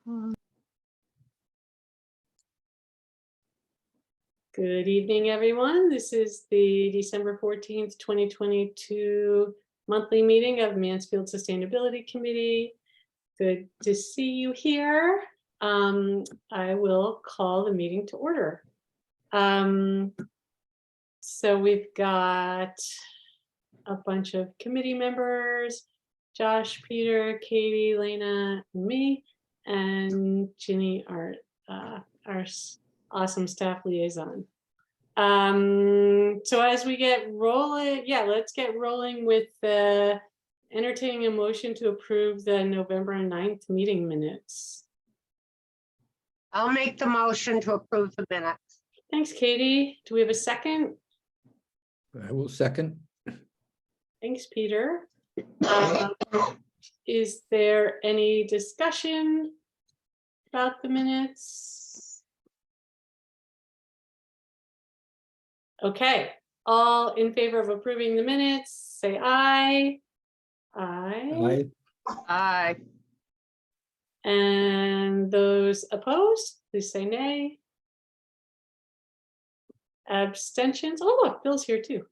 Good evening, everyone. This is the December 14th, 2022 monthly meeting of Mansfield Sustainability Committee. Good to see you here. I will call the meeting to order. So we've got a bunch of committee members, Josh, Peter, Katie, Lena, and me, and Ginny, our awesome staff liaison. So as we get rolling, let's get rolling with entertaining a motion to approve the November 9th meeting minutes. I'll make the motion to approve the minutes. Thanks, Katie. Do we have a second? I will second. Thanks, Peter. Is there any discussion about the minutes? Okay, all in favor of approving the minutes, say aye. Aye. Aye. And those opposed, please say nay. Abstentions. Oh, look, Bill's here too.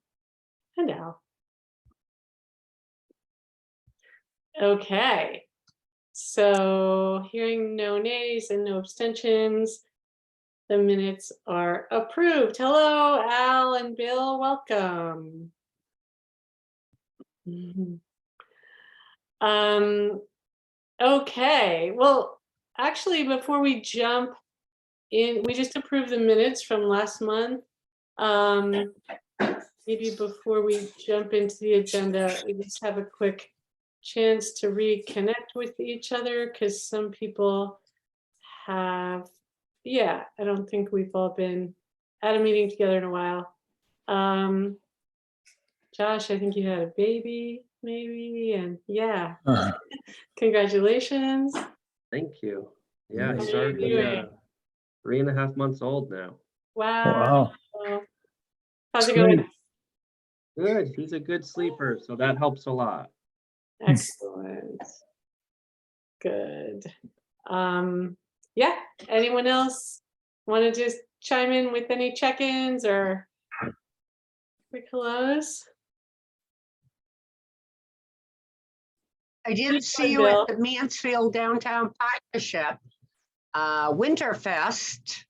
And Al. Okay, so hearing no nays and no abstentions, the minutes are approved. Hello, Al and Bill, welcome. Okay, well, actually, before we jump in, we just approved the minutes from last month. Maybe before we jump into the agenda, we just have a quick chance to reconnect with each other, because some people have, I don't think we've all been at a meeting together in a while. Josh, I think you had a baby maybe, and congratulations. Thank you. Yeah, How I are you doing? 3.5 months old now. Wow. How's it going? Good. He's a good sleeper, so that helps a lot. Excellent. Good. Anyone else want to just chime in with any check-ins or quick hellos? I didn't see you Bill. at the Mansfield Downtown Partnership Winterfest.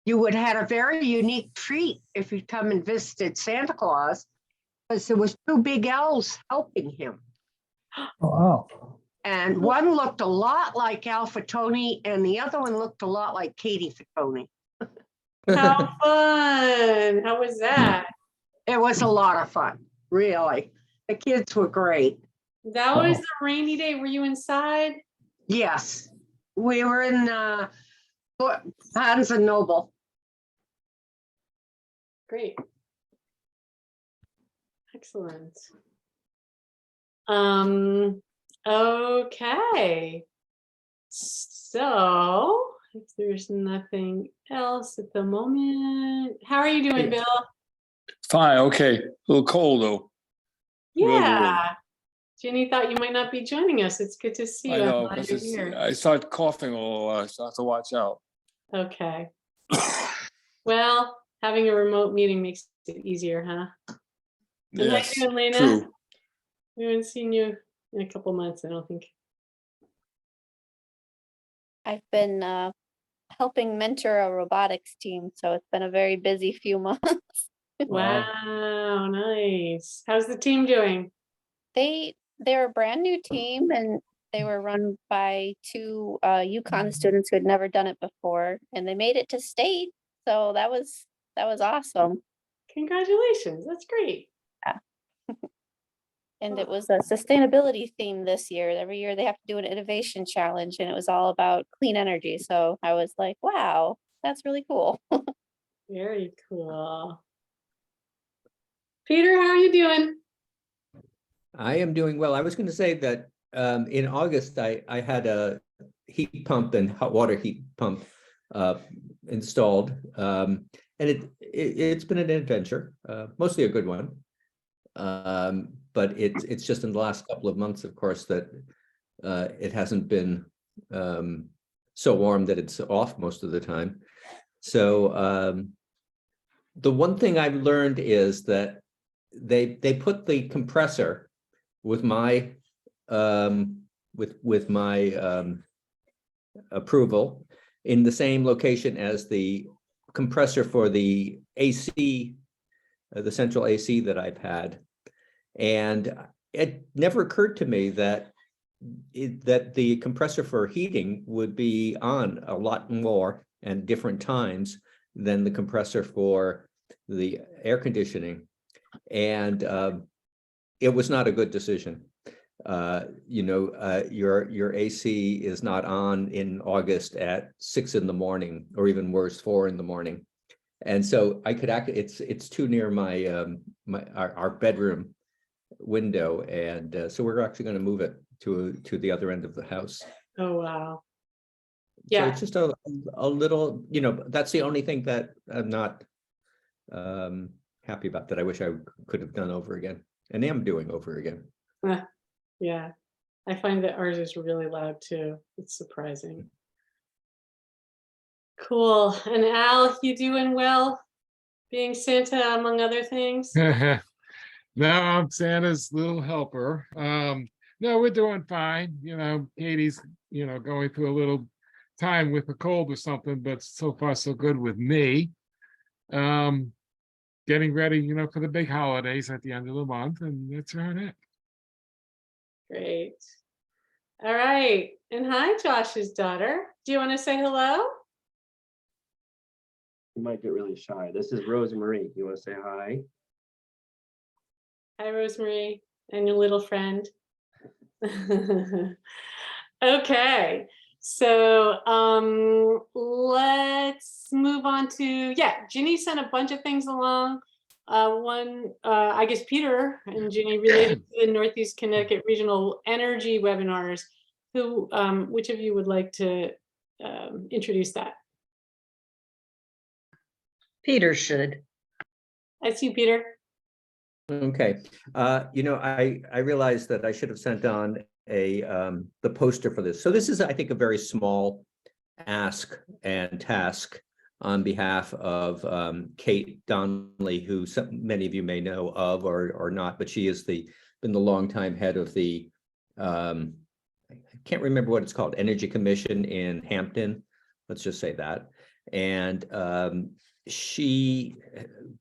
You would have had a very unique treat if you'd come and visited Santa Claus, because there was 2 big elves helping him. Wow. And one looked a lot like Al Fatoni, and the other one looked a lot like Katie Fatoni. How fun. How was that? It was a lot of fun, really. The kids were great. That was a rainy day. Were you inside? Yes, we were in Barnes and Noble. Great. Excellent. Okay. So if there's nothing else at the moment, how are you doing, Bill? Fine, okay. A little cold though. Yeah. Ginny thought you might not be joining us. It's good to see you. I know, I'm glad 'cause you're here. I start coughing a little, so I have to watch out. Okay. Well, having a remote meeting makes it easier, huh? And how Yes, you doing, Lena? true. We haven't seen you in a couple months, I don't think. I've been helping mentor a robotics team, so it's been a very busy few months. Wow, nice. How's the team doing? They're a brand new team, and they were run by 2 UConn students who had never done it before, and they made it to state. So that was awesome. Congratulations, that's great. And it was a sustainability theme this year. Every year they have to do an innovation challenge, and it was all about clean energy. So I was like, wow, that's really cool. Very cool. Peter, how are you doing? I am doing well. I was going to say that in August, I had a heat pump and hot water heat pump installed. And it's been an adventure, mostly a good one. But it's just in the last couple of months, of course, that it hasn't been so warm that it's off most of the time. So the one thing I've learned is that they put the compressor with my approval in the same location as the compressor for the AC, the central AC that I've had. And it never occurred to me that that the compressor for heating would be on a lot more and different times than the compressor for the air conditioning. And it was not a good decision. Your AC is not on in August at 6 in the morning, or even worse, 4 in the morning. And so I could it's too near my our bedroom window, and so we're actually going to move it to the other end of the house. Oh, wow. So Yeah, it's just a little, that's the only thing that I'm not happy about, that I wish I could have done over again, and am doing over again. yeah. I find that ours is really loud too. It's surprising. Cool. And Al, you doing well? Being Santa, among other things? No, I'm Santa's little helper. No, we're doing fine. Katie's, going through a little time with a cold or something, but so far so good with me. Getting ready, for the big holidays at the end of the month, and that's about it. Great. All right. And hi, Josh's daughter. Do you want to say hello? You might get really shy. This is Rosemary. You want to say hi? Hi, Rosemary, and your little friend. Okay, so let's move on to, Ginny sent a bunch of things along. One, I guess Peter and Ginny, related to the Northeast Connecticut Regional Energy webinars. Which of you would like to introduce that? Peter should. I see Peter. Okay, I realized that I should have sent on the poster for this. So this is, I think, a very small ask and task on behalf of Kate Donnelly, who many of you may know of or not, but she has been the longtime head of the I can't remember what it's called, Energy Commission in Hampton. Let's just say that. And she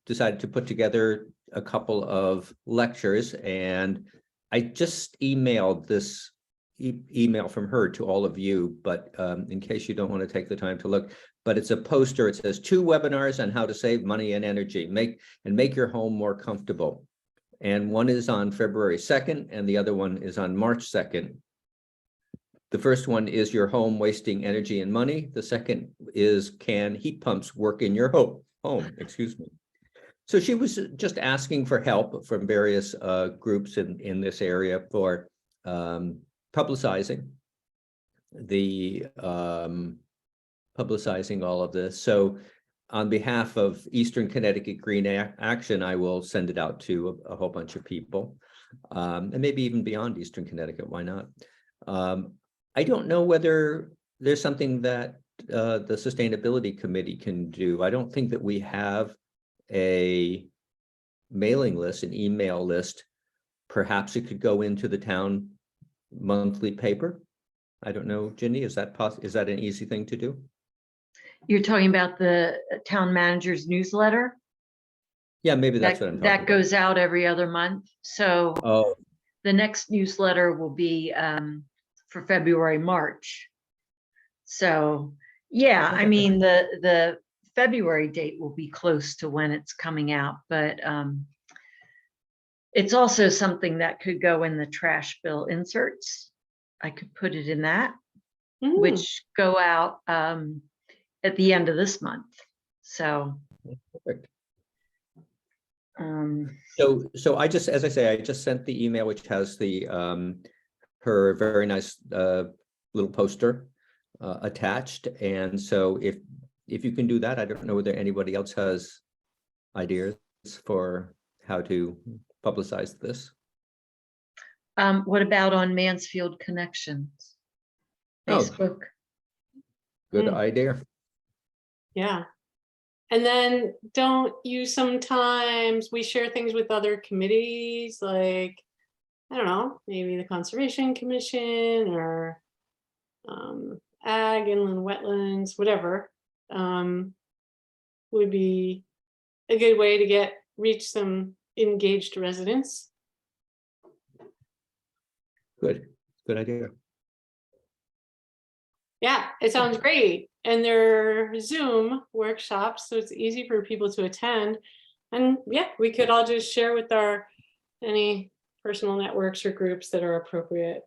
decided to put together a couple of lectures, and I just emailed this email from her to all of you, but in case you don't want to take the time to look, but it's a poster. It says 2 webinars on how to save money and energy, make your home more comfortable. And one is on February 2nd, and the other one is on March 2nd. The first one is your home wasting energy and money. The second is, can heat pumps work in your home? Excuse me. So she was just asking for help from various groups in this area for publicizing all of this. So on behalf of Eastern Connecticut Green Action, I will send it out to a whole bunch of people, and maybe even beyond Eastern Connecticut. Why not? I don't know whether there's something that the Sustainability Committee can do. I don't think that we have a mailing list, an email list. Perhaps it could go into the town monthly paper. I don't know, Ginny, is that an easy thing to do? You're talking about the town manager's newsletter? Yeah, maybe that's what I'm talking That about. goes out every other month. So Oh, the next newsletter will be for February, March. So, yeah, I mean, the February date will be close to when it's coming out, but it's also something that could go in the trash bill inserts. I could put it in that, which go out at the end of this month. So, perfect. So I just, as I say, I just sent the email, which has the her very nice little poster attached. And so if you can do that, I don't know whether anybody else has ideas for how to publicize this. what about on Mansfield Connections? Oh. Facebook. Good Mm. idea. Yeah. And then don't you sometimes, we share things with other committees, like, I don't know, maybe the Conservation Commission or Ag, Inland Wetlands, whatever, would be a good way to reach some engaged residents. Good idea. Yeah, it sounds great. And they're Zoom workshops, so it's easy for people to attend. And yeah, we could all just share with any personal networks or groups that are appropriate.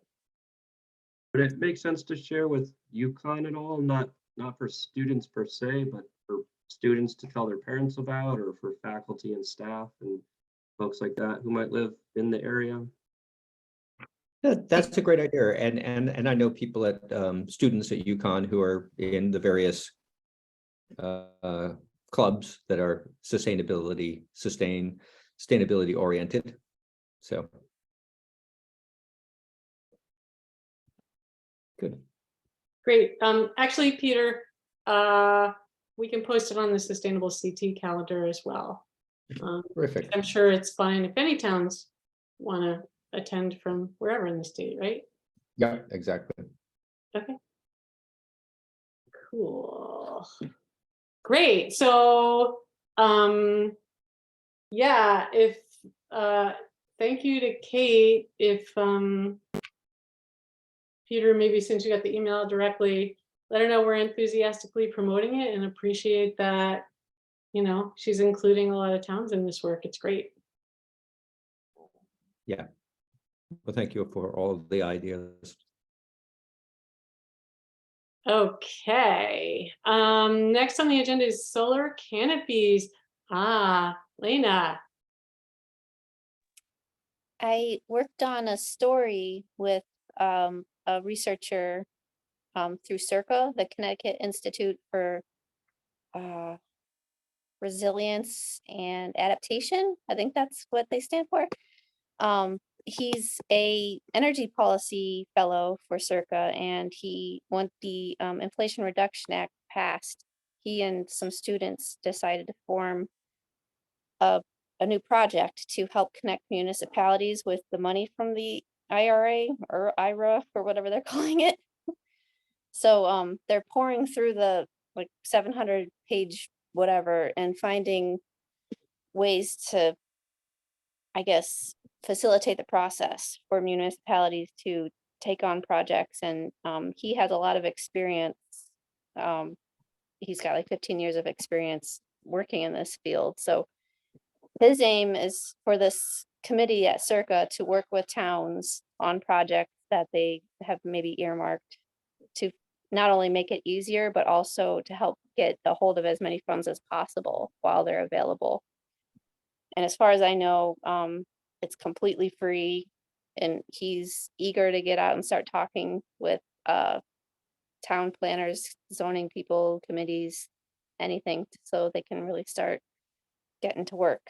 Would it make sense to share with UConn at all? Not for students per se, but for students to tell their parents about, or for faculty and staff and folks like that who might live in the area? That's a great idea. And I know people at students at UConn who are in the various clubs that are sustainability oriented. So. Good. Great. Actually, Peter, we can post it on the Sustainable CT calendar as well. Terrific. I'm sure it's fine if any towns want to attend from wherever in the state, right? Yeah, exactly. Okay. Cool. Great. So, yeah, if thank you to Kate. If Peter, maybe since you got the email directly, let her know we're enthusiastically promoting it and appreciate that, she's including a lot of towns in this work. It's great. Yeah. Well, thank you for all of the ideas. Okay. Next on the agenda is solar canopies. Lena. I worked on a story with a researcher through CIRCA, the Connecticut Institute for Resilience and Adaptation. I think that's what they stand for. He's a energy policy fellow for CIRCA, and he want the Inflation Reduction Act passed. He and some students decided to form a new project to help connect municipalities with the money from the IRA or IRA or whatever they're calling it. So they're pouring through the 700-page whatever and finding ways to, I guess, facilitate the process for municipalities to take on projects. And he has a lot of experience. He's got like 15 years of experience working in this field. So his aim is for this committee at CIRCA to work with towns on projects that they have maybe earmarked to not only make it easier, but also to help get a hold of as many funds as possible while they're available. And as far as I know, it's completely free, and he's eager to get out and start talking with town planners, zoning people, committees, anything, so they can really start getting to work.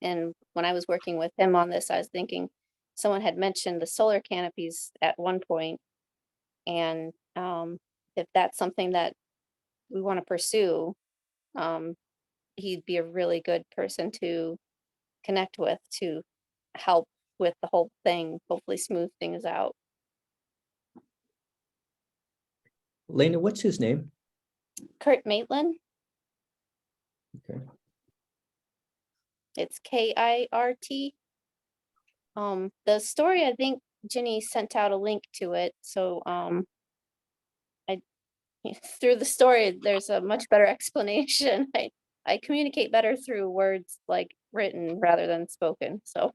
And when I was working with him on this, I was thinking someone had mentioned the solar canopies at one point, and if that's something that we want to pursue, he'd be a really good person to connect with to help with the whole thing, hopefully smooth things out. Lena, what's his name? Kurt Maitland. Okay. It's Kirt. The story, I think Ginny sent out a link to it, so through the story there's a much better explanation. I communicate better through words like written rather than spoken, so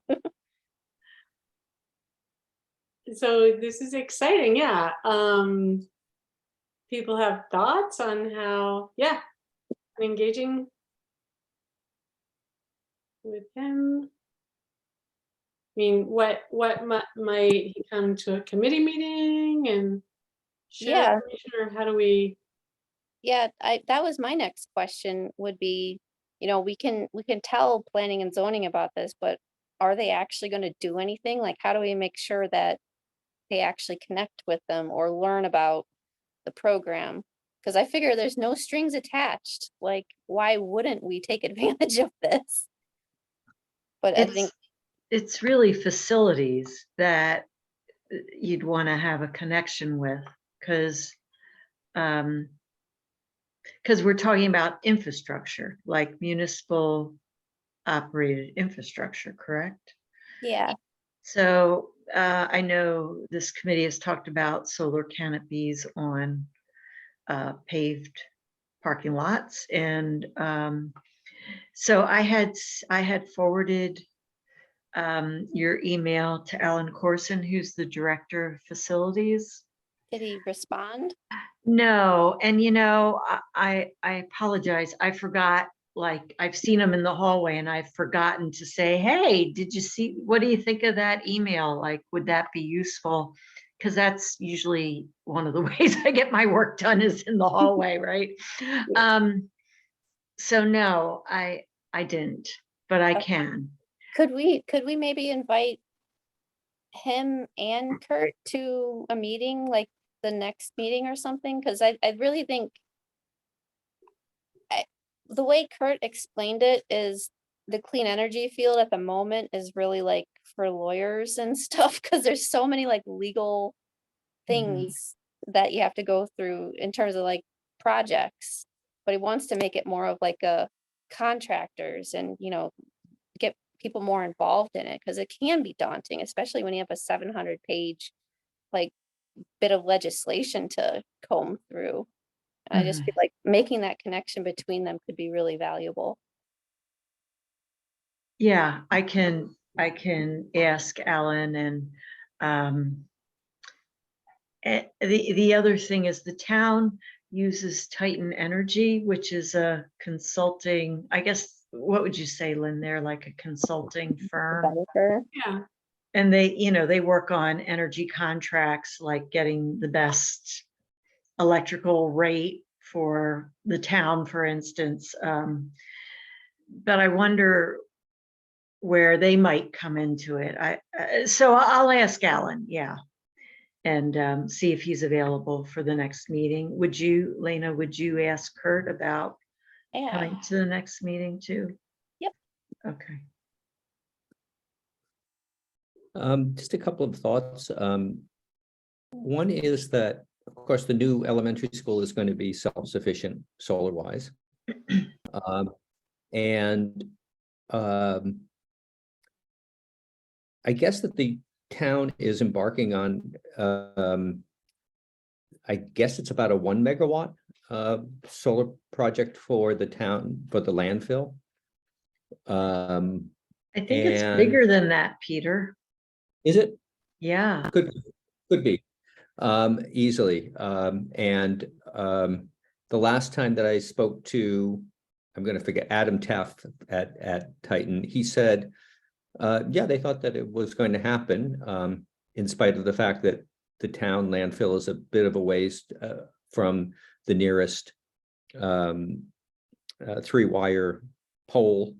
So this is exciting. Yeah. People have thoughts on how, engaging with him. I mean, what might he come to a committee meeting and share information, or how do we? Yeah, that was my next question would be, we can tell planning and zoning about this, but are they actually going to do anything? Like, how do we make sure that they actually connect with them or learn about the program. Cause I figure there's no strings attached. Like, why wouldn't we take advantage of this? But I think, It's really facilities that you'd want to have a connection with, because we're talking about infrastructure, like municipal operated infrastructure, correct? yeah, So I know this committee has talked about solar canopies on paved parking lots, and so I had forwarded your email to Alan Corson, who's the director of facilities. did he respond? No, and I apologize. I forgot, like, I've seen him in the hallway and I've forgotten to say, hey, did you see, what do you think of that email? Like, would that be useful? Because that's usually one of the ways I get my work done is in the hallway, right? So no, I didn't, but I Okay. can. Could we maybe invite him and Kurt to a meeting, like the next meeting or something? Cause I really think the way Kurt explained it is the clean energy field at the moment is really like for lawyers and stuff, cause there's so many like legal things that you have to go through in terms of like projects. But he wants to make it more of like a contractors and, get people more involved in it, because it can be daunting, especially when you have a 700-page like bit of legislation to comb through. And I just feel like making that connection between them could be really valuable. Yeah, I can ask Alan, and the other thing is the town uses Titan Energy, which is a consulting, I guess, what would you say, Lynn? They're like a consulting firm. Developer. Yeah, And they work on energy contracts, like getting the best electrical rate for the town, for instance. But I wonder where they might come into it. So I'll ask Alan, yeah, and see if he's available for the next meeting. Would you, Lena, would you ask Kurt about Yeah, coming to the next meeting too? Yep. Okay. Just a couple of thoughts. One is that, of course, the new elementary school is going to be self-sufficient solar-wise. And I guess that the town is embarking on, I guess it's about a 1 megawatt solar project for the town, for the landfill. I think it's And- bigger than that, Peter. Is it? Yeah. Could be easily. The last time that I spoke to, I'm going to forget, Adam Teff at Titan, he said, yeah, they thought that it was going to happen, in spite of the fact that the town landfill is a bit of a ways from the nearest 3-wire pole.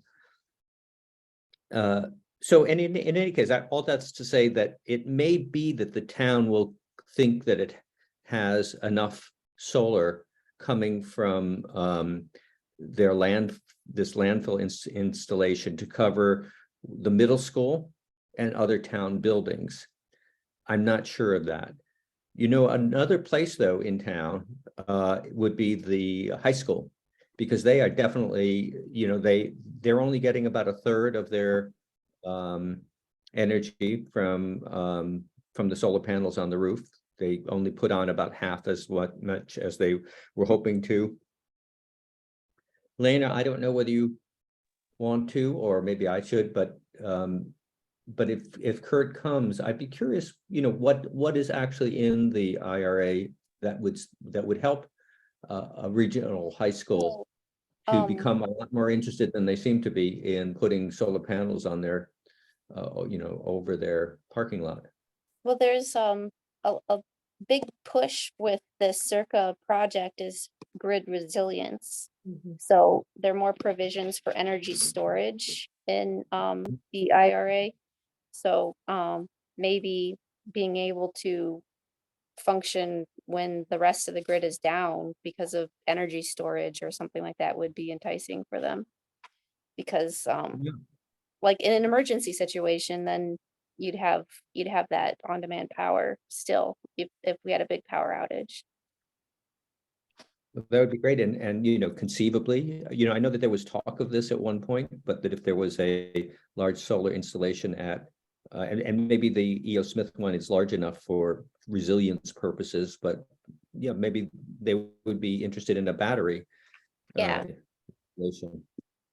So in any case, all that's to say that it may be that the town will think that it has enough solar coming from their this landfill installation to cover the middle school and other town buildings. I'm not sure of that. Another place though in town would be the high school, because they are definitely, they're only getting about a third of their energy from the solar panels on the roof. They only put on about half as much as they were hoping to. Lena, I don't know whether you want to, or maybe I should, but if Kurt comes, I'd be curious, what is actually in the IRA that would help a regional high school to become a lot more interested than they seem to be in putting solar panels on their, over their parking lot. well, there's a big push with this Circa project is grid resilience. So there are more provisions for energy storage in the IRA. So maybe being able to function when the rest of the grid is down because of energy storage or something like that would be enticing for them. Because Yeah. like in an emergency situation, then you'd have that on-demand power still if we had a big power outage. That would be great. And, you know, conceivably, you know, I know that there was talk of this at one point, but that if there was a large solar installation at, and maybe the E.O. Smith one is large enough for resilience purposes, but yeah, maybe they would be interested in a battery. Yeah. Installation.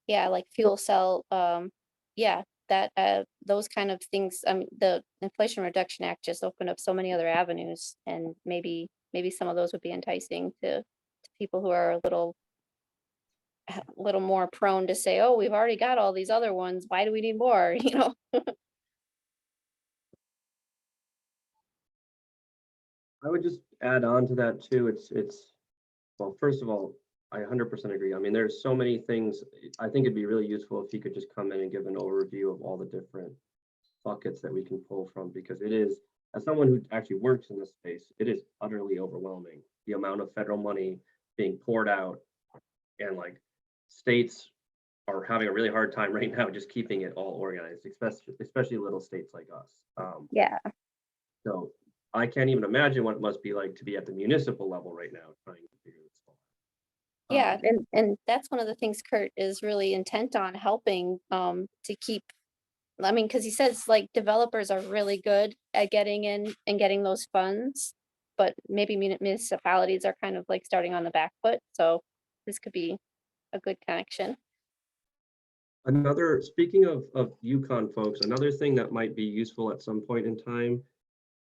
Yeah, like fuel cell, yeah, that, those kind of things, the Inflation Reduction Act just opened up so many other avenues, and maybe some of those would be enticing to people who are a little more prone to say, oh, we've already got all these other ones, why do we need more, you know? I would just add on to that too. Well, first of all, I 100% agree. I mean, there's so many things. I think it'd be really useful if you could just come in and give an overview of all the different buckets that we can pull from, because it is, as someone who actually works in this space, it is utterly overwhelming, the amount of federal money being poured out, and like states are having a really hard time right now just keeping it all organized, especially little states like us. Yeah, So I can't even imagine what it must be like to be at the municipal level right now trying to figure this out. yeah, and that's one of the things Kurt is really intent on helping, to keep. I mean, because he says like developers are really good at getting in and getting those funds, but maybe municipalities are kind of like starting on the back foot. So this could be a good connection. Speaking of Yukon folks, another thing that might be useful at some point in time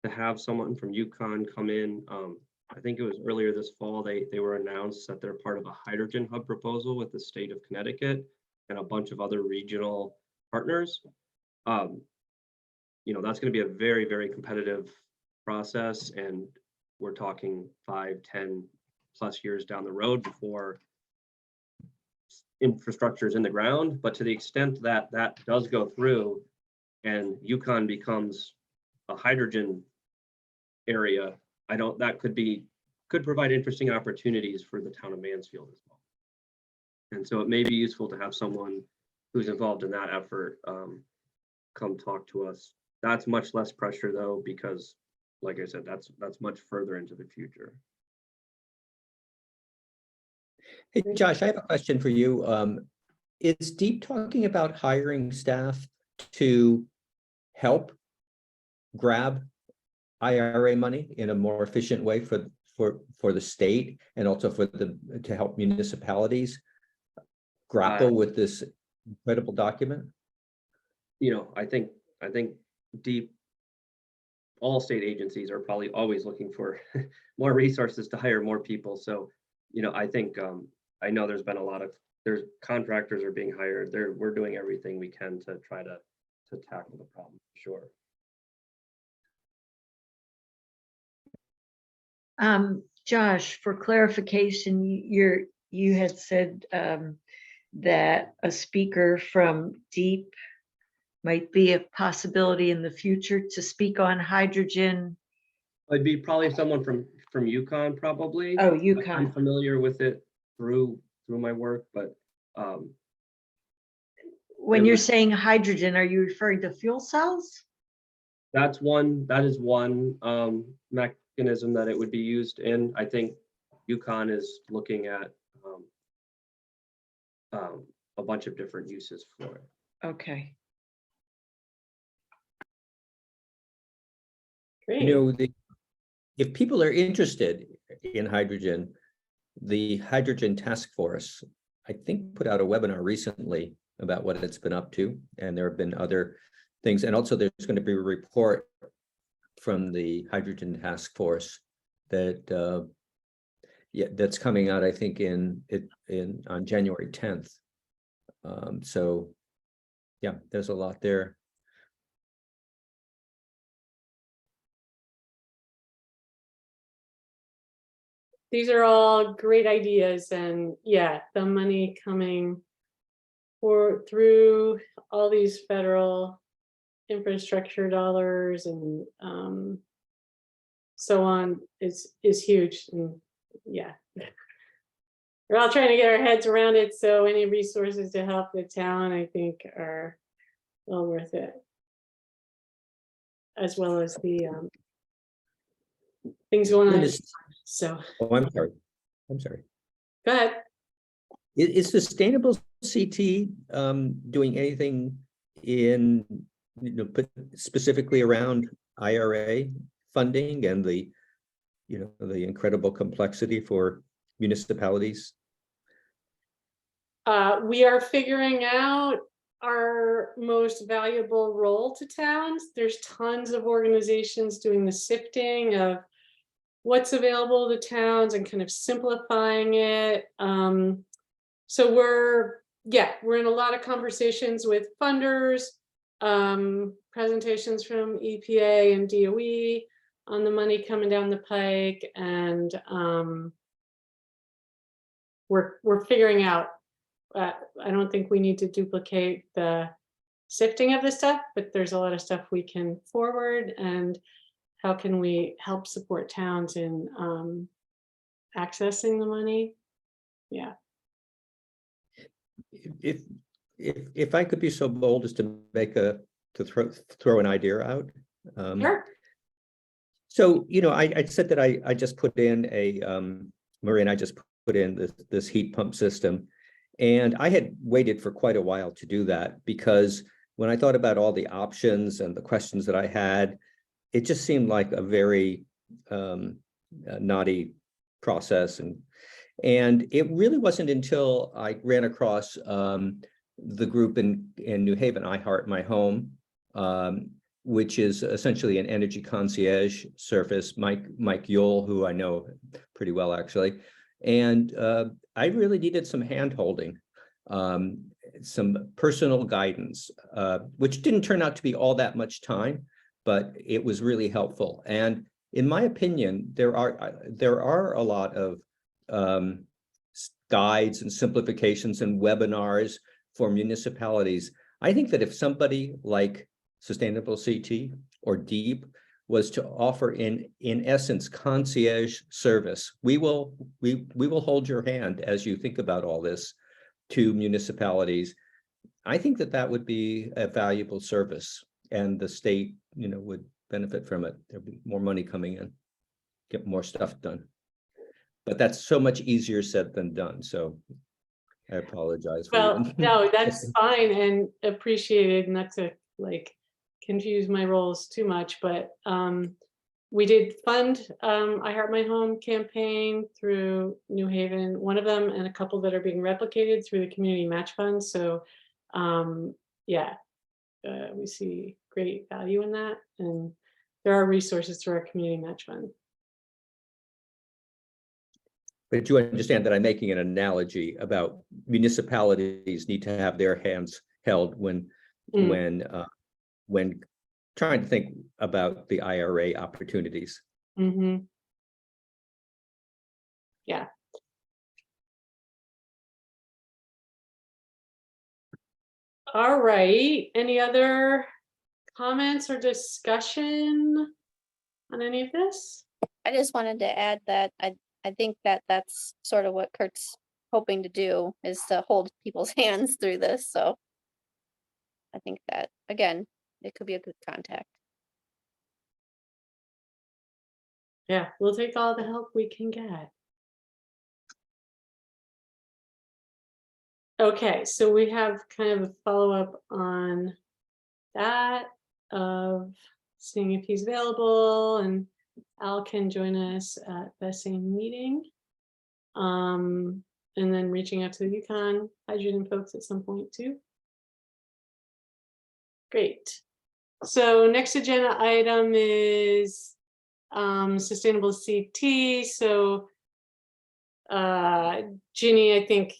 to have someone from Yukon come in. I think it was earlier this fall, they were announced that they're part of a hydrogen hub proposal with the state of Connecticut and a bunch of other regional partners. You know, that's going to be a very, very competitive process, and we're talking 5, 10 plus years down the road before infrastructure is in the ground. But to the extent that that does go through and Yukon becomes a hydrogen area, that could provide interesting opportunities for the town of Mansfield as well. And so it may be useful to have someone who's involved in that effort come talk to us. That's much less pressure though, because like I said, that's much further into the future. Hey, Josh, I have a question for you. Is Deep talking about hiring staff to help grab IRA money in a more efficient way for the state, and also to help municipalities grapple with this incredible document? You know, I think Deep, all state agencies are probably always looking for more resources to hire more people. So, you know, I think I know there's contractors are being hired. We're doing everything we can to try to tackle the problem, sure. Josh, for clarification, you had said that a speaker from Deep might be a possibility in the future to speak on hydrogen. It'd be probably someone from Yukon, probably. Oh, I'm Yukon. familiar with it through my work, but When you're saying hydrogen, are you referring to fuel cells? that is one mechanism that it would be used in. I think Yukon is looking at a bunch of different uses for it. Okay. Great. You know, if people are interested in hydrogen, the Hydrogen Task Force, I think, put out a webinar recently about what it's been up to, and there have been other things. And also there's going to be a report from the Hydrogen Task Force that that's coming out, I think, on January 10th. So yeah, there's a lot there. These are all great ideas, and yeah, the money coming through all these federal infrastructure dollars and so on is huge, and yeah. We're all trying to get our heads around it, so any resources to help the town, I think, are well worth it. As well as the things going on, Linda, so, oh, I'm sorry. I'm sorry. go ahead. Is Sustainable CT doing anything in, specifically around IRA funding and the, the incredible complexity for municipalities? We are figuring out our most valuable role to towns. There's tons of organizations doing the sifting of what's available to towns and kind of simplifying it. So we're in a lot of conversations with funders, presentations from EPA and DOE on the money coming down the pike, and we're figuring out. I don't think we need to duplicate the sifting of this stuff, but there's a lot of stuff we can forward, and how can we help support towns in accessing the money? Yeah. If I could be so bold as to throw an idea out. Sure. So, I said that I just put in Marie and I just put in this heat pump system. And I had waited for quite a while to do that, because when I thought about all the options and the questions that I had, it just seemed like a very knotty process. And it really wasn't until I ran across the group in New Haven, I Heart My Home, which is essentially an energy concierge service. Mike Yule, who I know pretty well, actually. And I really needed some hand-holding, some personal guidance, which didn't turn out to be all that much time, but it was really helpful. And in my opinion, there are a lot of guides and simplifications and webinars for municipalities. I think that if somebody like Sustainable CT or DEEP was to offer in essence concierge service, we will hold your hand as you think about all this to municipalities. I think that would be a valuable service, and the state, would benefit from it. There'd be more money coming in, get more stuff done. But that's so much easier said than done. So I apologize. Well, no, that's fine and appreciated, not to confuse my roles too much, but we did fund I Heart My Home campaign through New Haven, one of them, and a couple that are being replicated through the community match fund. So we see great value in that, and there are resources through our community match fund. But you understand that I'm making an analogy about municipalities need to have their hands held when trying to think about the IRA opportunities. Mm-hmm. Yeah. All right. Any other comments or discussion on any of this? I just wanted to add that I think that that's sort of what Kurt's hoping to do, is to hold people's hands through this. So I think that, again, it could be a good contact. Yeah, we'll take all the help we can get. Okay, so we have kind of a follow-up on that, of seeing if he's available, and Al can join us at the same meeting. And then reaching out to the Yukon Hydrogen folks at some point too. Great. So next agenda item is Sustainable CT. So Ginny, I think,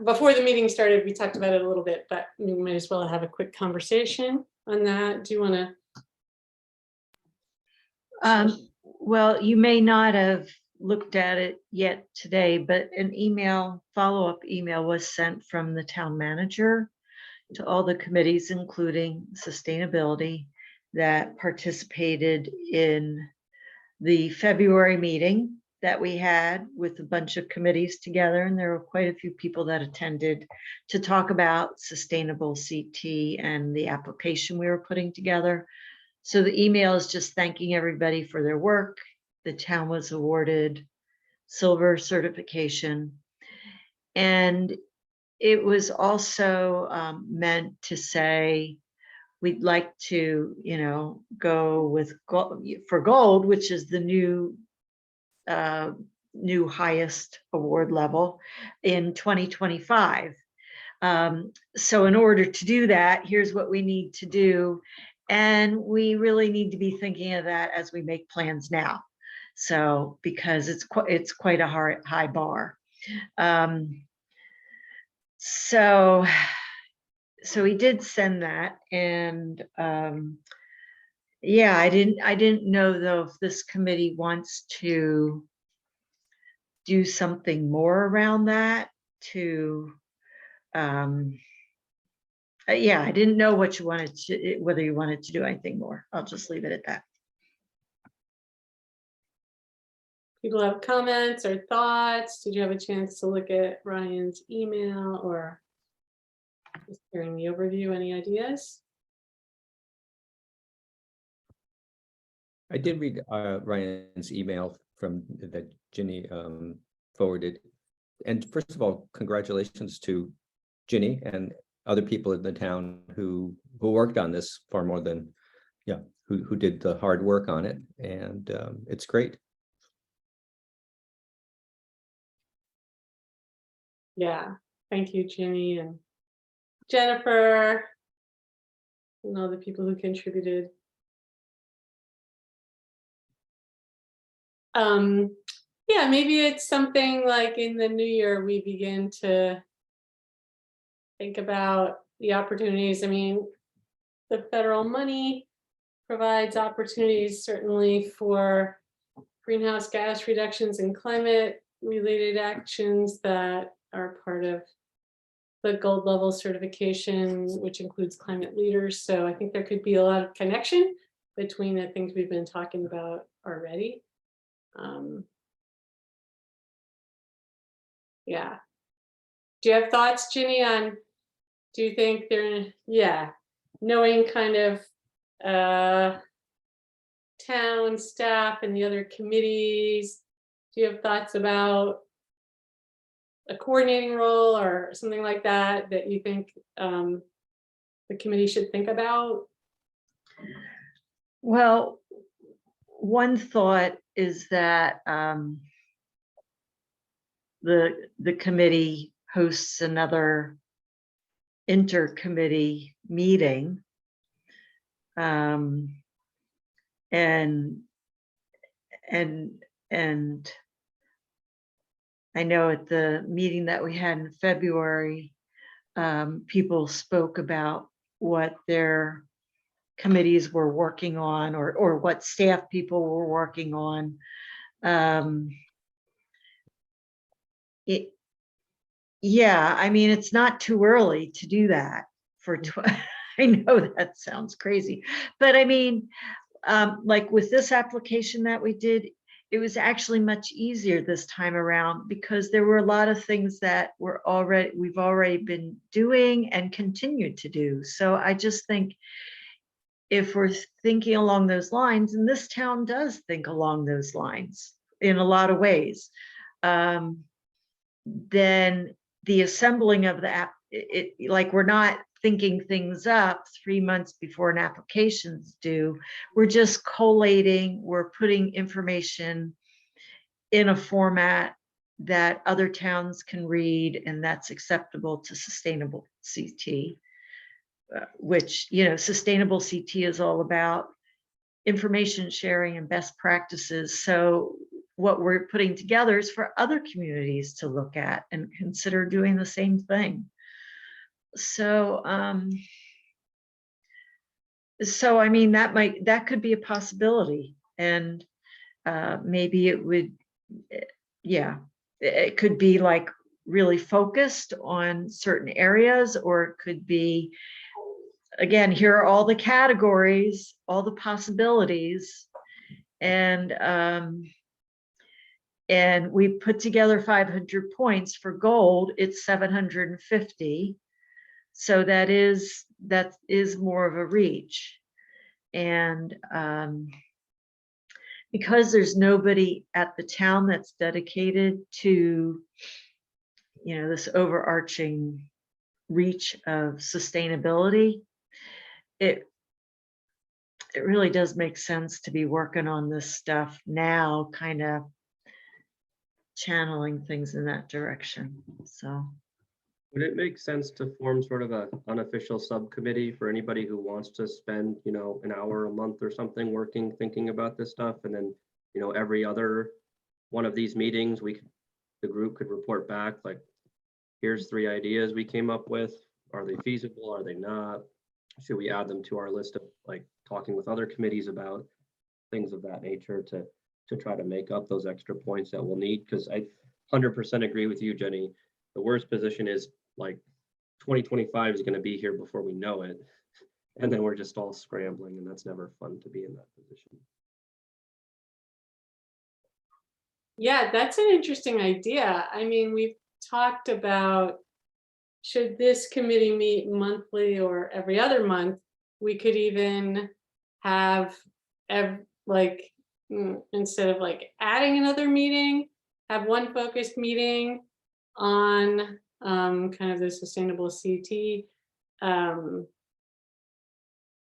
before the meeting started, we talked about it a little bit, but we might as well have a quick conversation on that. Do you want to? Well, you may not have looked at it yet today, but an follow-up email was sent from the town manager to all the committees, including sustainability. that participated in the February meeting that we had with a bunch of committees together, and there were quite a few people that attended to talk about sustainable CT and the application we were putting together. So the email is just thanking everybody for their work. The town was awarded silver certification. And it was also meant to say, we'd like to, go with for gold, which is the new highest award level in 2025. So in order to do that, here's what we need to do. And we really need to be thinking of that as we make plans now. So, because it's quite a high bar. So he did send that, and yeah, I didn't know though if this committee wants to do something more around that to yeah, I didn't know what you wanted to, whether you wanted to do anything more. I'll just leave it at that. People have comments or thoughts? Did you have a chance to look at Ryan's email or just hearing the overview? Any ideas? I did read Ryan's email from that Ginny forwarded. And first of all, congratulations to Ginny and other people in the town who worked on this far more than, who did the hard work on it. And it's great. Yeah, thank you, Ginny and Jennifer, and all the people who contributed. Yeah, maybe it's something like in the new year we begin to think about the opportunities. I mean, the federal money provides opportunities certainly for greenhouse gas reductions and climate related actions that are part of the gold level certification, which includes climate leaders. So I think there could be a lot of connection between the things we've been talking about already. Yeah. Do you have thoughts, Ginny, on, do you think they're, knowing kind of town staff and the other committees, do you have thoughts about a coordinating role or something like that that you think the committee should think about? Well, one thought is that the committee hosts another intercommittee meeting, and I know at the meeting that we had in February, people spoke about what their committees were working on, or what staff people were working on. Yeah, I mean, it's not too early to do that for I know that sounds crazy, but I mean, like with this application that we did, it was actually much easier this time around because there were a lot of things that we've already been doing and continue to do. So I just think if we're thinking along those lines, and this town does think along those lines in a lot of ways, then the assembling of the app, like we're not thinking things up 3 months before an application's due. We're just collating, we're putting information in a format that other towns can read and that's acceptable to sustainable CT, which, sustainable CT is all about information sharing and best practices. So what we're putting together is for other communities to look at and consider doing the same thing. So, I mean, that could be a possibility, and maybe it would, it could be like really focused on certain areas, or it could be, again, here are all the categories, all the possibilities. And we put together 500 points. For gold, it's 750. So that is more of a reach. And because there's nobody at the town that's dedicated to, this overarching reach of sustainability, it really does make sense to be working on this stuff now, kind of channeling things in that direction. So Would it make sense to form sort of a unofficial subcommittee for anybody who wants to spend, an hour a month or something thinking about this stuff? And then, every other one of these meetings, the group could report back, like, here's 3 ideas we came up with. Are they feasible? Are they not? Should we add them to our list of like talking with other committees about things of that nature to try to make up those extra points that we'll need? Because I 100% agree with you, Jenny. The worst position is like 2025 is going to be here before we know it. And then we're just all scrambling, and that's never fun to be in that position. Yeah, that's an interesting idea. I mean, we've talked about, should this committee meet monthly or every other month? We could even have instead of like adding another meeting, have one focused meeting on kind of the sustainable CT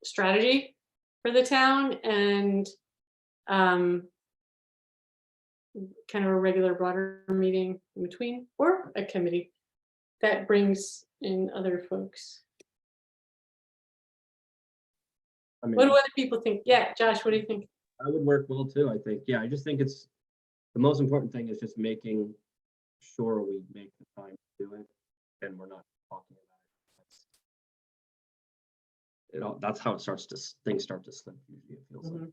strategy for the town, and kind of a regular broader meeting in between, or a committee that brings in other folks. I mean, What do other people think? Yeah, Josh, what do you think? that would work well too, I think. Yeah, I just think it's the most important thing is just making sure we make the time to do it, and we're not talking about it. That's how things start to slip. Usually it feels like.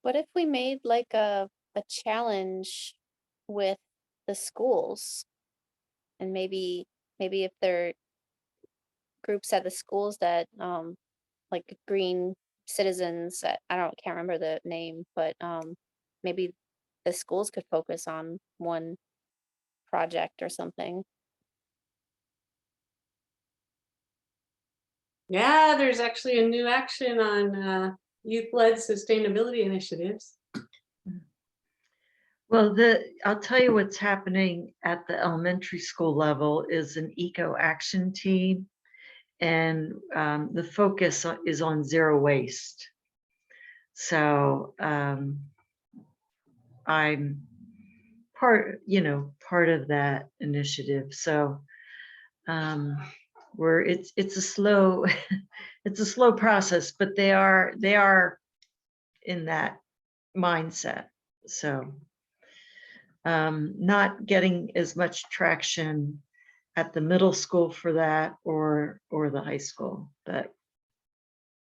What if we made like a challenge with the schools? And maybe if there are groups at the schools that like Green Citizens, can't remember the name, but maybe the schools could focus on one project or something. Yeah, there's actually a new action on youth-led sustainability initiatives. well, I'll tell you what's happening at the elementary school level is an eco action team, and the focus is on zero waste. So I'm part of that initiative. So it's a slow it's a slow process, but they are in that mindset. So not getting as much traction at the middle school for that or the high school, but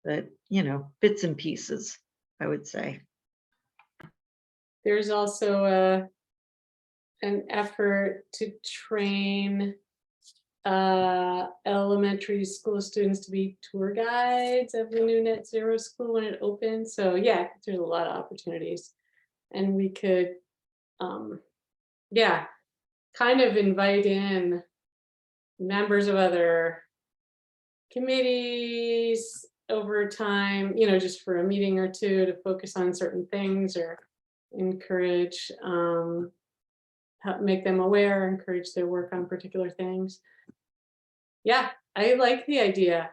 bits and pieces, I would say. There's also an effort to train elementary school students to be tour guides of the new net zero school when it opens. So yeah, there's a lot of opportunities, and we could kind of invite in members of other committees over time, just for a meeting or two to focus on certain things, or encourage, help make them aware, encourage their work on particular things. Yeah, I like the idea.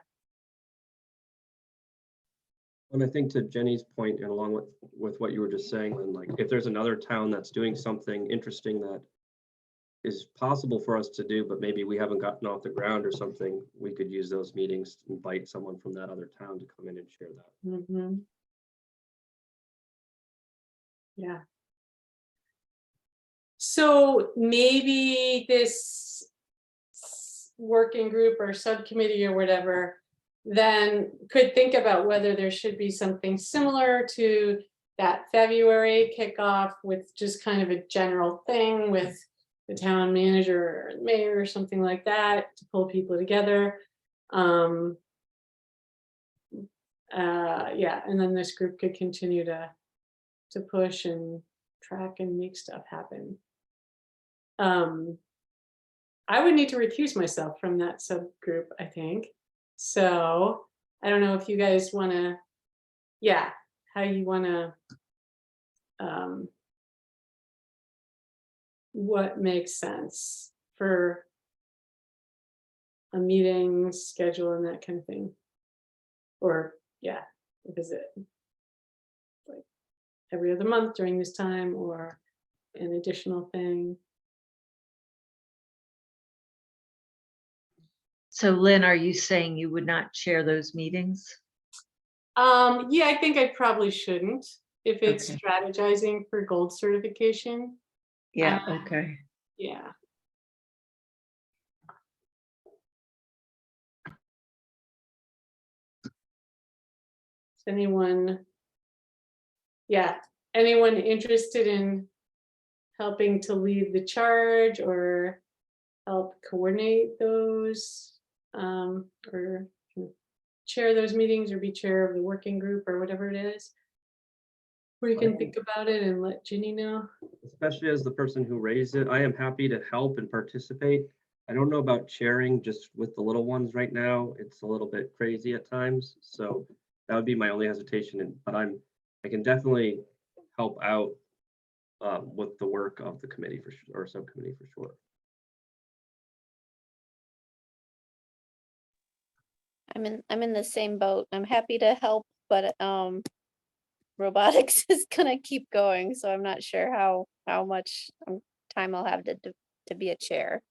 And I think to Jenny's point, and along with what you were just saying, then like if there's another town that's doing something interesting that is possible for us to do, but maybe we haven't gotten off the ground or something, we could use those meetings to invite someone from that other town to come in and share that. Mm-hmm. Yeah. So maybe this working group or subcommittee or whatever then could think about whether there should be something similar to that February kickoff, with just kind of a general thing with the town manager or the mayor or something like that to pull people together. Yeah, and then this group could continue to push and track and make stuff happen. I would need to recuse myself from that subgroup, I think. So I don't know if you guys want to, yeah, how you want to, what makes sense for a meeting schedule and that kind of thing. Or yeah, is it like every other month during this time or an additional thing? So Lynn, are you saying you would not chair those meetings? Yeah, I think I probably shouldn't if it's Okay. strategizing for gold certification. Yeah, okay. Yeah. Is anyone, yeah, anyone interested in helping to lead the charge or help coordinate those, or chair those meetings or be chair of the working group or whatever it is? Or you can think about it and let Ginny know. Especially as the person who raised it, I am happy to help and participate. I don't know about sharing just with the little ones right now. It's a little bit crazy at times. So that would be my only hesitation. But I can definitely help out with the work of the committee for sure, or subcommittee for sure. I'm in the same boat. I'm happy to help, but robotics is gonna keep going, so I'm not sure how much time I'll have to be a chair.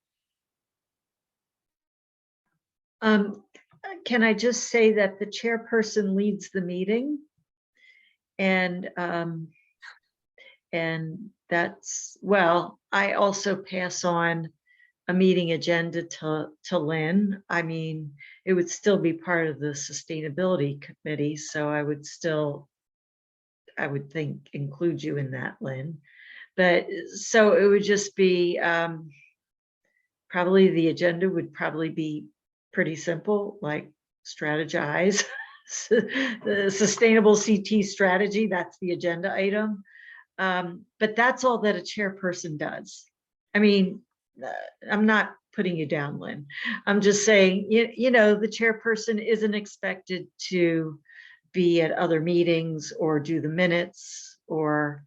Can I just say that the chairperson leads the meeting? And that's, well, I also pass on a meeting agenda to Lynn. I mean, it would still be part of the sustainability committee, so I would think include you in that, Lynn. But so it would just be probably the agenda would probably be pretty simple, like strategize the sustainable CT strategy. That's the agenda item. But that's all that a chairperson does. I mean, I'm not putting you down, Lynn. I'm just saying, you know, the chairperson isn't expected to be at other meetings or do the minutes or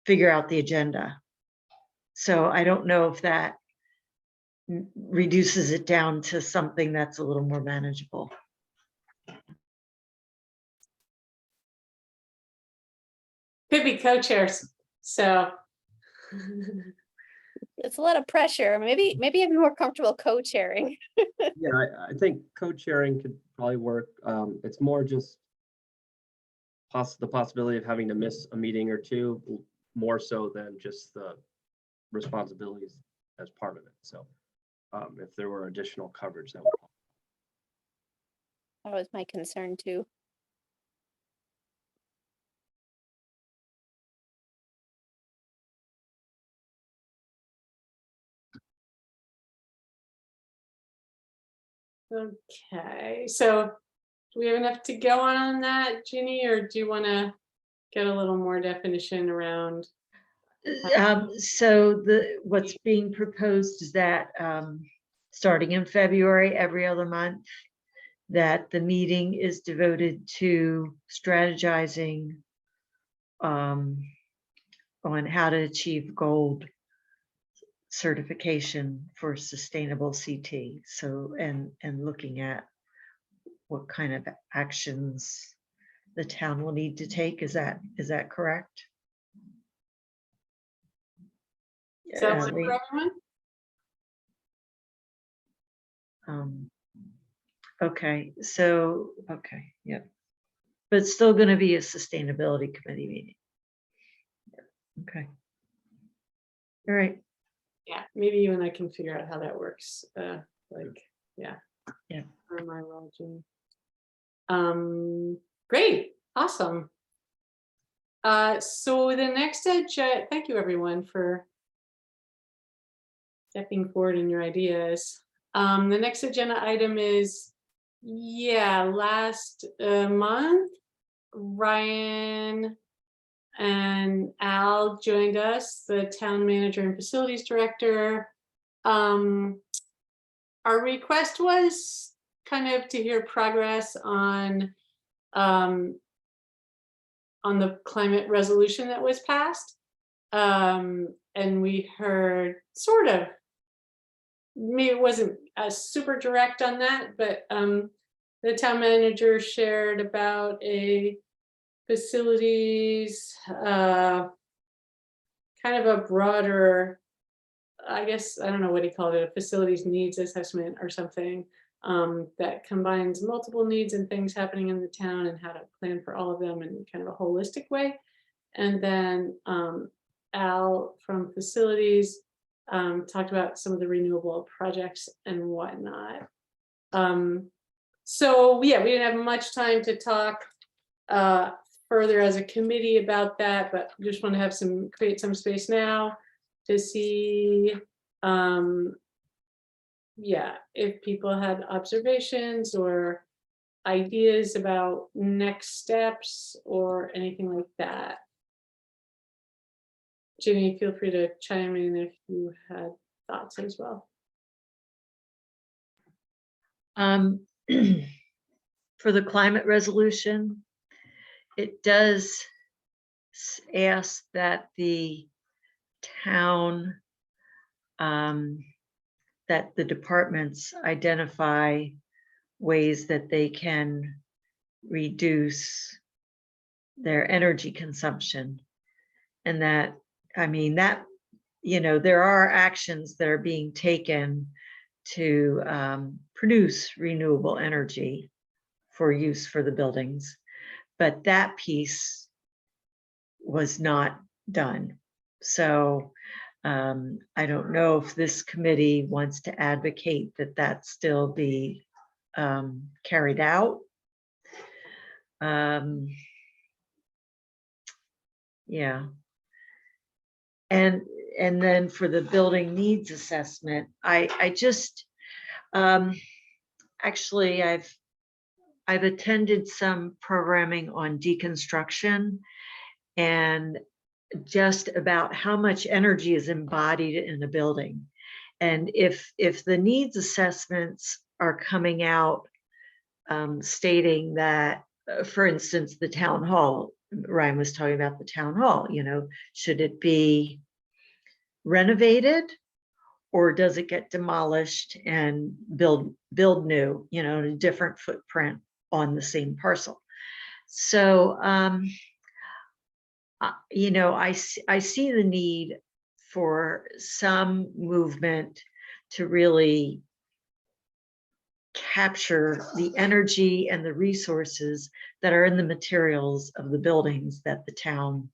figure out the agenda. So I don't know if that reduces it down to something that's a little more manageable. Could be co-chairs, so. It's a lot of pressure. Maybe I'm more comfortable co-chairing. Yeah, I think co-chairing could probably work. It's more just the possibility of having to miss a meeting or two, more so than just the responsibilities as part of it. So if there were additional coverage, that would help. That was my concern too. Okay, so do we have enough to go on that, Ginny, or do you want to get a little more definition around? So what's being proposed is that starting in February, every other month, that the meeting is devoted to strategizing on how to achieve gold certification for sustainable CT. So, and looking at what kind of actions the town will need to take. Is that correct? Sounds good for everyone? Okay, so, okay, yep. But it's still going to be a sustainability committee meeting. Okay. All right. Yeah, maybe you and I can figure out how that works. Like, yeah. Yeah. For my role, Ginny. Great, awesome. So the next thank you everyone for stepping forward in your ideas. The next agenda item is, last month, Ryan and Al joined us, the town manager and facilities director. Our request was kind of to hear progress on the climate resolution that was passed. And we heard sort of, maybe it wasn't super direct on that, but the town manager shared about a facilities, kind of a broader, I guess, I don't know what he called it, a facilities needs assessment or something, that combines multiple needs and things happening in the town and how to plan for all of them in kind of a holistic way. And then Al from facilities talked about some of the renewable projects and whatnot. So yeah, we didn't have much time to talk further as a committee about that, but just want to have create some space now to see if people had observations or ideas about next steps or anything like that. Ginny, feel free to chime in if you had thoughts as well. For the climate resolution, it does ask that the town, that the departments identify ways that they can reduce their energy consumption. And that, I mean, that, you know, there are actions that are being taken to produce renewable energy for use for the buildings, but that piece was not done. So I don't know if this committee wants to advocate that that still be carried out. Yeah. And then for the building needs assessment, I just actually I've attended some programming on deconstruction and just about how much energy is embodied in a building. And if the needs assessments are coming out stating that, for instance, the town hall, Ryan was talking about the town hall, you know, should it be renovated or does it get demolished and build new, you know, a different footprint on the same parcel? So, you know, I see the need for some movement to really capture the energy and the resources that are in the materials of the buildings that the town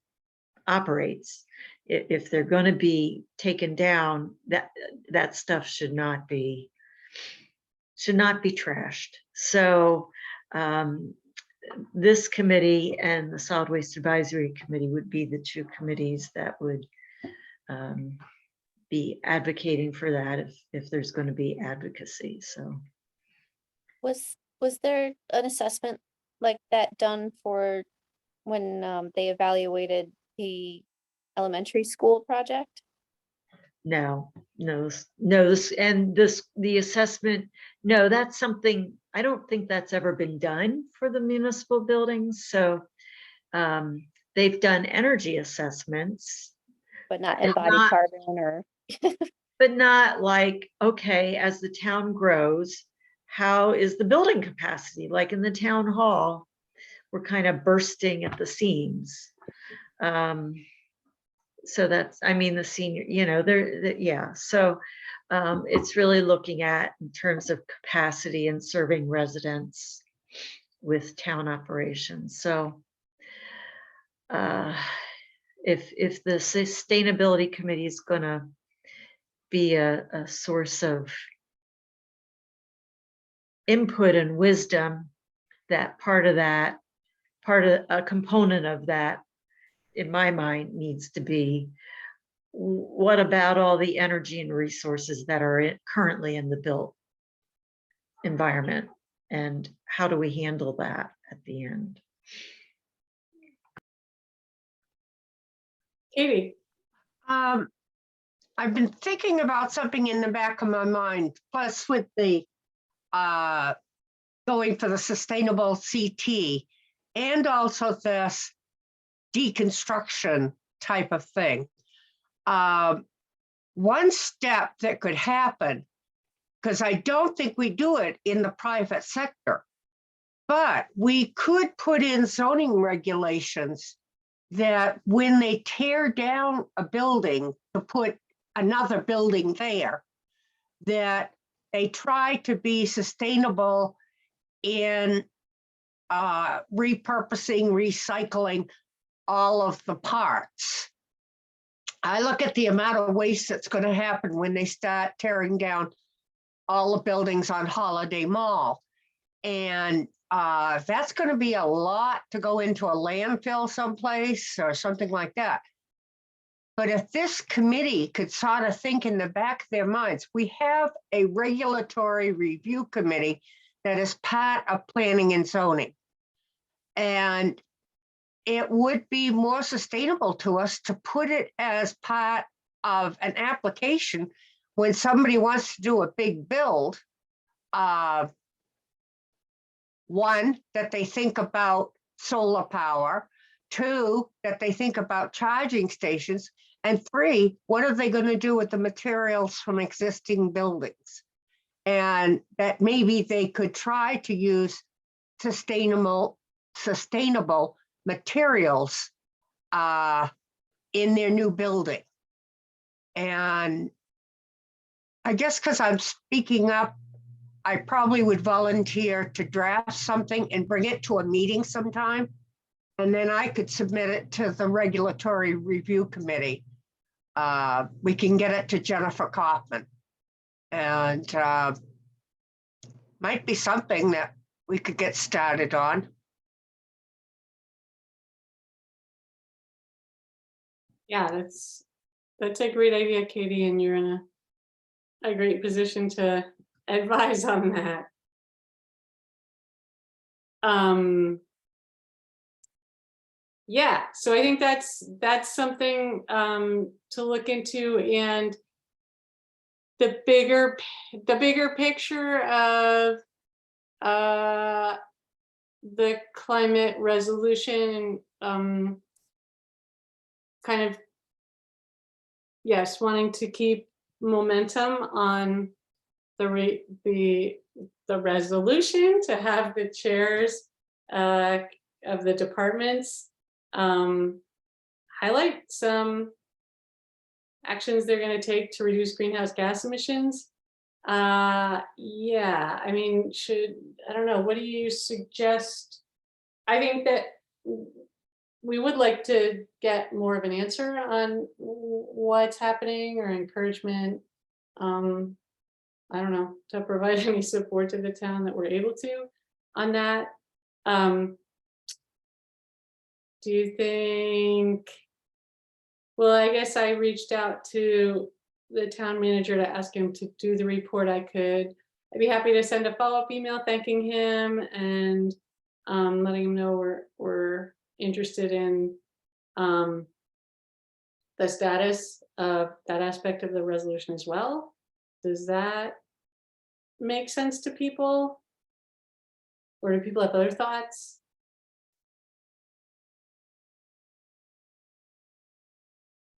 operates. If they're going to be taken down, that stuff should not be trashed. So this committee and the Solid Waste Advisory Committee would be the two committees that would be advocating for that if there's going to be advocacy. So Was there an assessment like that done for when they evaluated the elementary school project? No, the assessment, no, that's something, I don't think that's ever been done for the municipal buildings. So they've done energy assessments, But not embodied carbon or. but not like, okay, as the town grows, how is the building capacity? Like in the town hall, we're kind of bursting at the seams. So that's, I mean, the senior, you know, yeah. So it's really looking at in terms of capacity and serving residents with town operations. So if the sustainability committee is going to be a source of input and wisdom, that part of a component of that, in my mind, needs to be what about all the energy and resources that are currently in the built environment? And how do we handle that at the end? Katie, I've been thinking about something in the back of my mind, plus with the going for the sustainable CT and also this deconstruction type of thing. One step that could happen, because I don't think we do it in the private sector, but we could put in zoning regulations that when they tear down a building to put another building there, that they try to be sustainable in repurposing, recycling all of the parts. I look at the amount of waste that's going to happen when they start tearing down all the buildings on Holiday Mall. And that's going to be a lot to go into a landfill someplace or something like that. But if this committee could sort of think in the back of their minds, we have a regulatory review committee that is part of planning and zoning. And it would be more sustainable to us to put it as part of an application when somebody wants to do a big build. One, that they think about solar power. Two, that they think about charging stations. And three, what are they going to do with the materials from existing buildings? And that maybe they could try to use sustainable materials in their new building. And I guess because I'm speaking up, I probably would volunteer to draft something and bring it to a meeting sometime. And then I could submit it to the regulatory review committee. We can get it to Jennifer Kaufman. And might be something that we could get started on. yeah, that's a great idea, Katie, and you're in a great position to advise on that. Yeah, so I think that's something to look into, and the bigger picture of the climate resolution, kind of, yes, wanting to keep momentum on the resolution, to have the chairs of the departments highlight some actions they're going to take to reduce greenhouse gas emissions. Yeah, I mean, I don't know, what do you suggest? I think that we would like to get more of an answer on what's happening, or encouragement, I don't know, to provide any support to the town that we're able to on that. Do you think, well, I guess I reached out to the town manager to ask him to do the report. I'd be happy to send a follow-up email thanking him and letting him know we're interested in the status of that aspect of the resolution as well. Does that make sense to people? Or do people have other thoughts?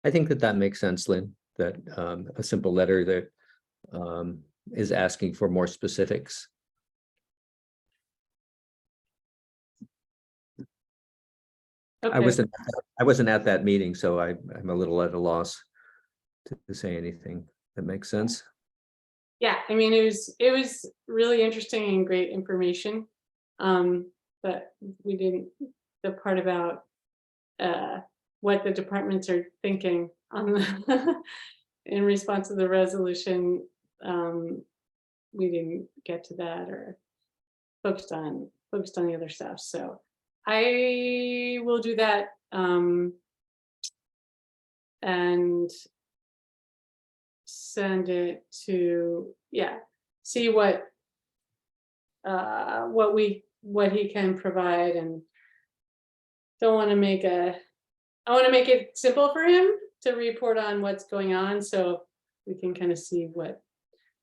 I think that makes sense, Lynn, that a simple letter that is asking for more specifics. Okay. I wasn't at that meeting, so I'm a little at a loss to say anything that makes sense. Yeah, I mean, it was really interesting and great information. But we didn't, the part about what the departments are thinking on the in response to the resolution, we didn't get to that, or focused on the other stuff. So I will do that. And send it to, yeah, see what he can provide, and don't want to make I want to make it simple for him to report on what's going on, so we can kind of see what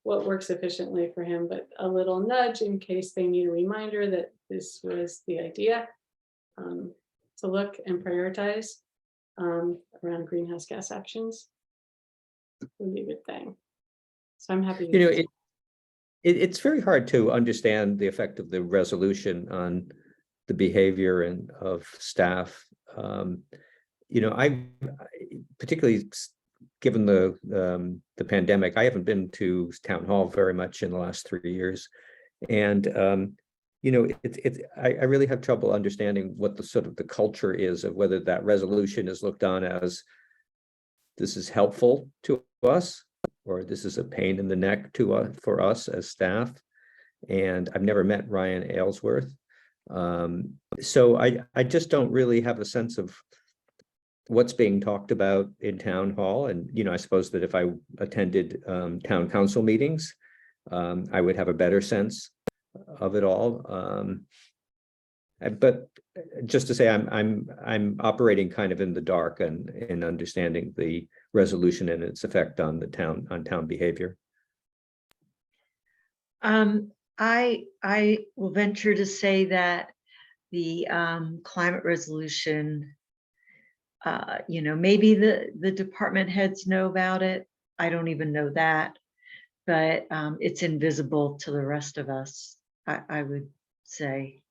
works efficiently for him, but a little nudge in case they need a reminder that this was the idea, to look and prioritize around greenhouse gas actions would be a good thing. So I'm happy. You know, it's very hard to understand the effect of the resolution on the behavior and of staff. You know, I particularly given the pandemic, I haven't been to town hall very much in the last 3 years, and you know, I really have trouble understanding what the sort of the culture is of whether that resolution is looked on as this is helpful to us, or this is a pain in the neck to us for us as staff. And I've never met Ryan Aylesworth, so I just don't really have a sense of what's being talked about in town hall. And you know, I suppose that if I attended town council meetings, I would have a better sense of it all. But just to say, I'm operating kind of in the dark and in understanding the resolution and its effect on the town behavior. I will venture to say that the climate resolution, you know, maybe the department heads know about it. I don't even know that, but it's invisible to the rest of us, I would say.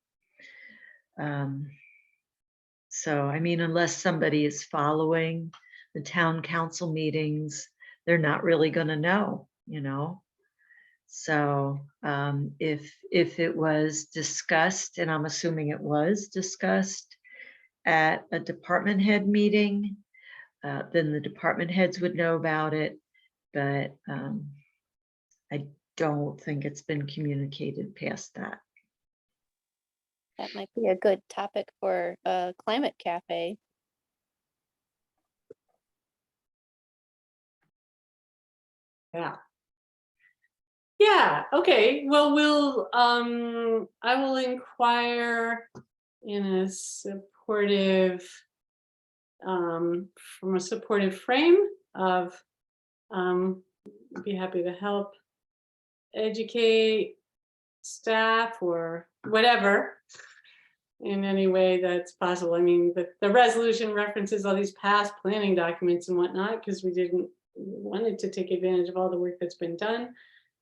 So, I mean, unless somebody is following the town council meetings, they're not really going to know, you know. So if it was discussed, and I'm assuming it was discussed at a department head meeting, then the department heads would know about it. But I don't think it's been communicated past that. That might be a good topic for a climate cafe. Yeah. Yeah, okay. Well, I will inquire in a supportive, from a supportive frame of, be happy to help educate staff or whatever in any way that's possible. I mean, the resolution references all these past planning documents and whatnot, because we wanted to take advantage of all the work that's been done.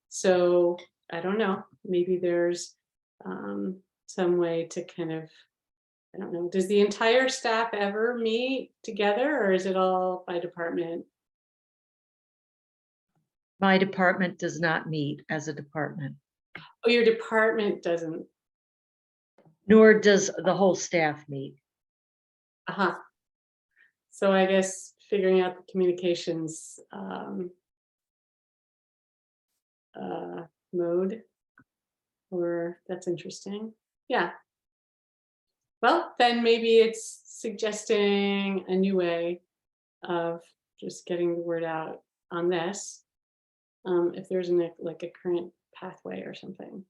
So I don't know, maybe there's some way to kind of, I don't know, does the entire staff ever meet together, or is it all by department? My department does not meet as a department, Oh, your department doesn't. nor does the whole staff meet. Uh-huh. So I guess figuring out the communications mode, or that's interesting. Yeah. Well, then maybe it's suggesting a new way of just getting the word out on this. If there's like a current pathway or something.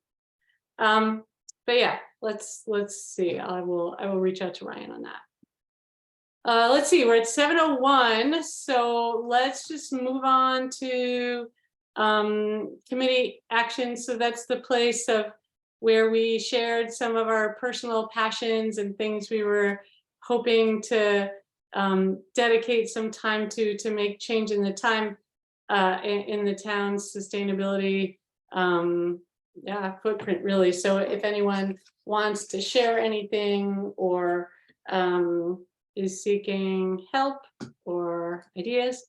But yeah, let's see. I will reach out to Ryan on that. Let's see, we're at 7:01, so let's just move on to committee action. So that's the place of where we shared some of our personal passions and things we were hoping to dedicate some time to make change in the time in the town's sustainability footprint, really. So if anyone wants to share anything or is seeking help or ideas,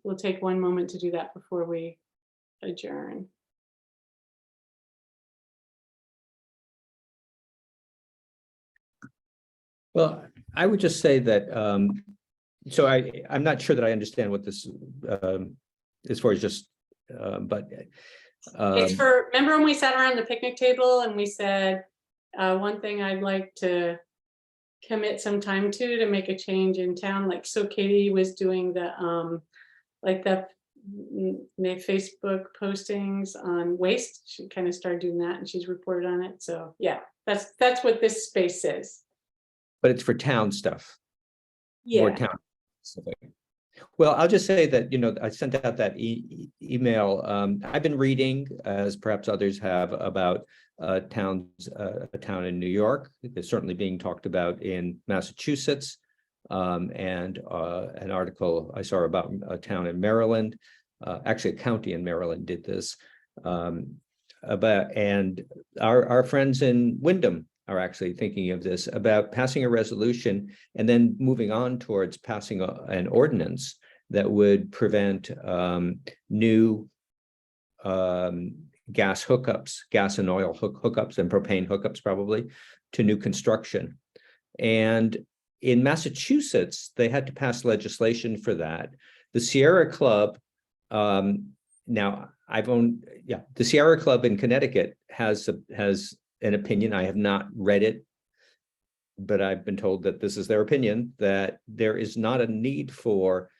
we'll take one moment to do that before we adjourn. Well, I would just say that, so I'm not sure that I understand what this, as far as just, but. It's for, remember when we sat around the picnic table and we said, one thing I'd like to commit some time to make a change in town, like, so Katie was doing the, like made Facebook postings on waste. She kind of started doing that and she's reported on it. So yeah, that's what this space is. But it's for town stuff. More Yeah. town specific. Well, I'll just say that, I sent out that email. I've been reading, as perhaps others have, about a town in New York. It's certainly being talked about in Massachusetts. And an article I saw about a town in Maryland, actually a county in Maryland did this. And our friends in Wyndham are actually thinking of this, about passing a resolution and then moving on towards passing an ordinance that would prevent new gas hookups, gas and oil hookups and propane hookups probably to new construction. And in Massachusetts, they had to pass legislation for that. The Sierra Club, the Sierra Club in Connecticut has an opinion. I have not read it, but I've been told that this is their opinion, that there is not a need for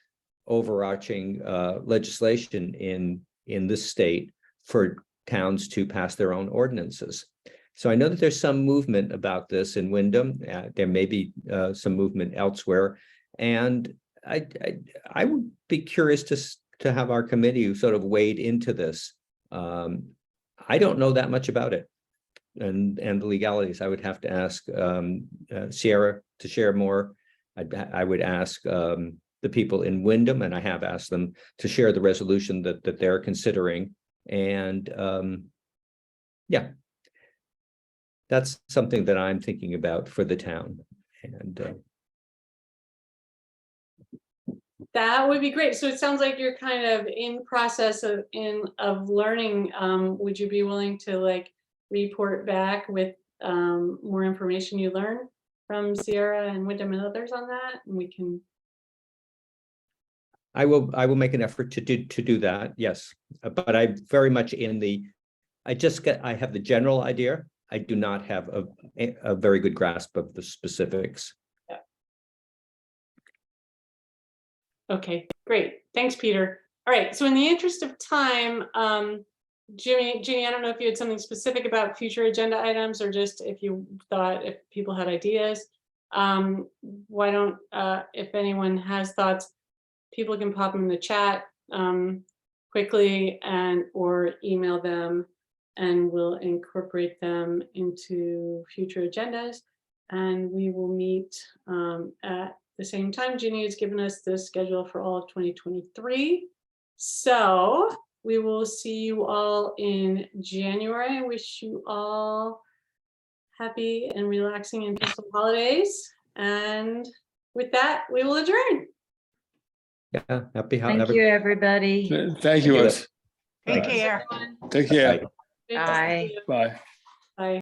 overarching legislation in this state for towns to pass their own ordinances. So I know that there's some movement about this in Wyndham. There may be some movement elsewhere, and I would be curious to have our committee sort of wade into this. I don't know that much about it and the legalities. I would have to ask Sierra to share more. I would ask the people in Wyndham, and I have asked them to share the resolution that they're considering. And yeah. That's something that I'm thinking about for the town. And That would be great. So it sounds like you're kind of in process of learning. Would you be willing to like report back with more information you learn from Sierra and Wyndham and others on that? And we can. I will make an effort to do that. Yes, but I'm very much I have the general idea. I do not have a very good grasp of the specifics. Yeah. Okay, great. Thanks, Peter. All right, so in the interest of time, Ginny, I don't know if you had something specific about future agenda items or just if you thought if people had ideas. Why don't, if anyone has thoughts, people can pop them in the chat quickly or email them, and we'll incorporate them into future agendas. And we will meet at the same time. Ginny has given us the schedule for all of 2023. So we will see you all in January. I wish you all happy and relaxing and peaceful holidays. And with that, we will adjourn. Yeah, happy Thank holidays. you, everybody. Thank you, you. Liz. Take Thanks, care. everyone. Take care. Good to see Bye. you. Bye. Bye.